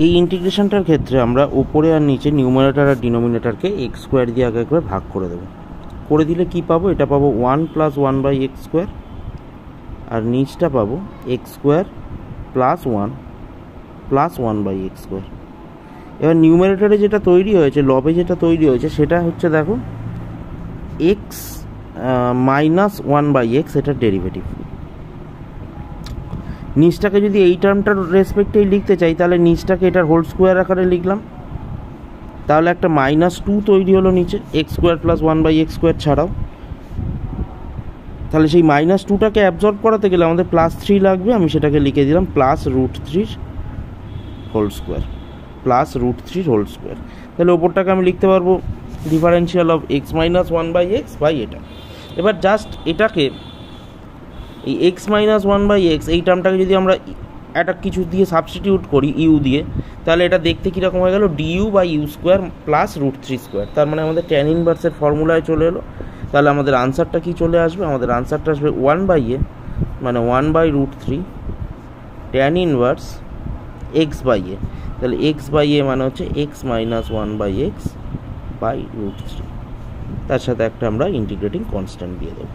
এই ইন্টিগ্রেশনটার ক্ষেত্রে আমরা উপরে আর নিচে নিউমারেটর আর ডিনোমিনেটরকে এক্স স্কোয়ার দিয়ে আগে একবার ভাগ করে দেবো। করে দিলে কি পাবো? এটা পাবো 1 + 1/x স্কোয়ার, আর নিচটা পাবো x square plus 1 + 1/x square. এবার নিউমারেটরে যেটা তৈরি হয়েছে, লবে যেটা তৈরি হয়েছে, সেটা হচ্ছে দেখো এক্স মাইনাস 1/x, এটার ডেরিভেটিভ। নিচটাকে যদি এই টার্মটার রেসপেক্টেই লিখতে চাই, তাহলে নিচটাকে এটার হোল স্কোয়ার আকারে লিখলাম, তাহলে একটা -2 তৈরি হলো নিচে, x square plus 1/x square ছাড়াও। তাহলে সেই -2টাকে অ্যাবজর্ব করাতে গেলে আমাদের +3 লাগবে, আমি সেটাকে লিখে দিলাম +√3 হোল স্কোয়ার, +√3 হোল স্কোয়ার। তাহলে ওপরটাকে আমি লিখতে পারবো differential of x - 1/x by এটা। এবার জাস্ট এটাকে এই x - 1/x এই টার্মটাকে যদি আমরা একটা কিছু দিয়ে সাবস্টিটিউট করি ইউ দিয়ে, তাহলে এটা দেখতে কীরকম হয়ে গেল, du/u² +√3 স্কোয়ার। তার মানে আমাদের ট্যান ইনভার্সের ফর্মুলায় চলে এলো। তাহলে আমাদের আনসারটা কি চলে আসবে? আমাদের আনসারটা আসবে 1/a মানে 1/√3 ট্যান ইনভার্স x/a। তাহলে x/a মানে হচ্ছে x - 1/x/√3। তার সাথে একটা আমরা ইন্টিগ্রেটিং কনস্ট্যান্ট দিয়ে দেবো।